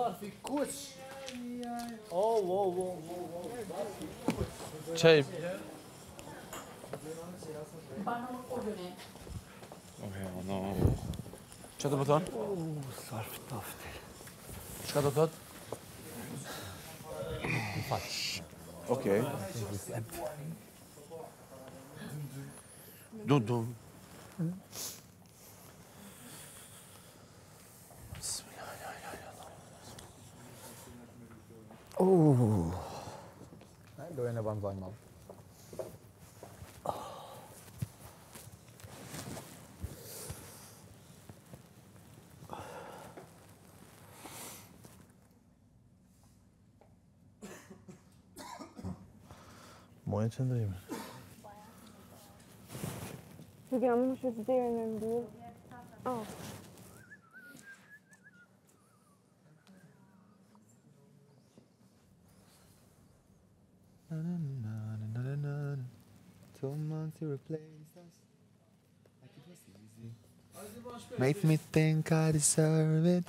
zarfi kuq. Oh. Qaj? No. Që të pëton? Zarf tofti. Qka të thot? Okej. Dum. Dojën e banzojnë malë. Mojë qëndrime. Që kja më shumë të dhere në ndurë. Make me think I deserve it.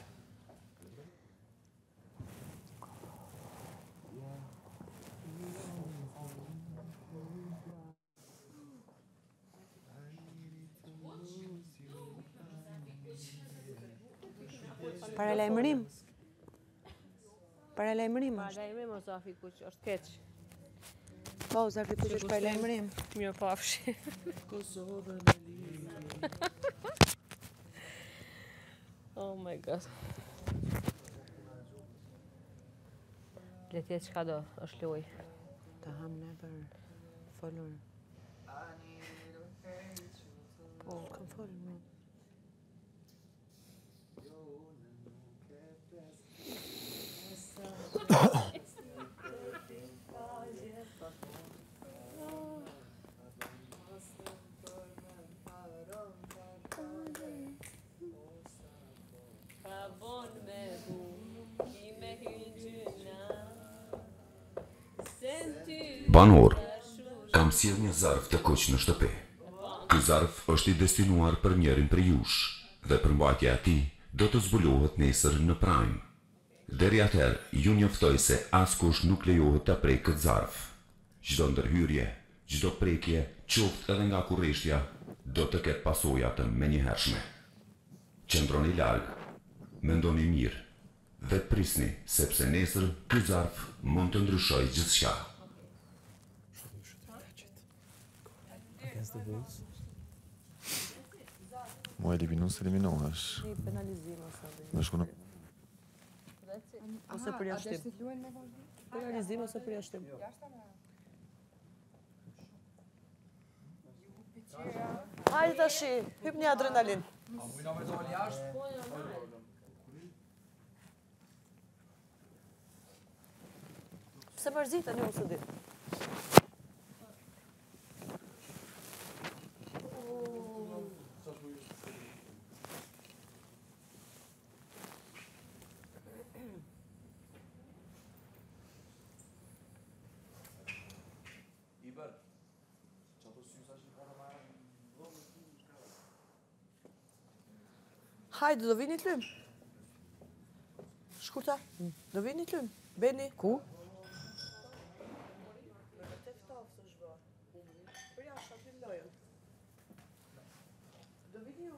Paralajmërim? Paralajmërim është? Paralajmërim o Zafi Kuq, është keq. Po, Zafi Kuq është paralajmërim. Mirë pafshi. Oh my god. Letjet qka do, është luj. Të ham ne për folur. Po, kam folur me. Banor, kam sjell një zarf të kuq në shtëpi. Ky zarf është i destinuar për njërin prej jush dhe përmbajtja e tij do të zbulohet nesër në prajm. Deri atëherë, ju njoftoj se askush nuk lejohet ta prek këtë zarf. Çdo ndërhyrje, çdo prekje, qoftë edhe nga kurreshtja, do të ketë pasoja të menjëhershme. Qëndroni larg, mendoni mirë dhe prisni, sepse nesër ky zarf mund të ndryshojë gjithçka. Mo eliminohesh. Një penalizim ose dhe. Në shku në... Ose për jashtim. Penalizim ose për jashtim. Hajde tashi, hyp një adrenalin. Pse mërzita një ose dit? Hajde, do vini të lym. Shkurta, do vini të lym. Beni. Ku? Do vini ju.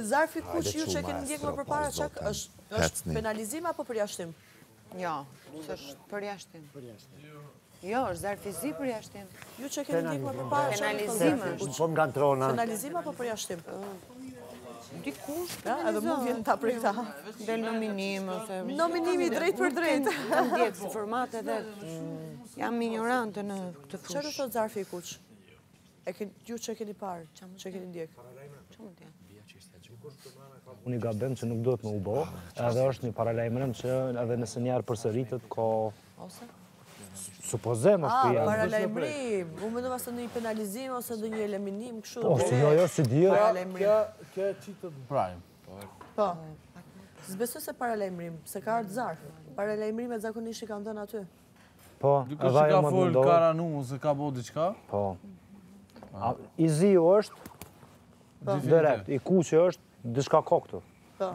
Zarfi kuq ju që keni ndjek më përpara, çak është penalizim apo përjashtim? Jo, s'është përjashtim. Jo, është zarfi zi përjashtim. Ju që keni ndjek më përpara, penalizim është. Po më gantrona. Penalizim apo përjashtim? Dikush Edhe mu vjen ta prej ta. Del nominim ose... Nominimi drejt për drejt. Kam ndjek si format edhe jam ignorante në këtë fushë. Çfarë thot zarfi i kuq? Ju që keni parë, që keni ndjek? Unë i gabem që nuk duhet më u bo, edhe është një paralajmërim që edhe nëse njerë përsëritet, ko... Ose? Supozem është për jashtë. Paralajmërim. Unë mendova se ndonjë penalizim ose ndonjë eliminim kështu. Po, jo, si di. Kjo çitët prime. Po. S'besoj se paralajmërim, se ka ardhur zarf. Paralajmërimet zakonisht i kanë dhënë aty. Po, Dikush që ka fol Karanu ose ka bo diçka? Po. I ziu është direkt, i kuqe është diçka ka këtu. Po.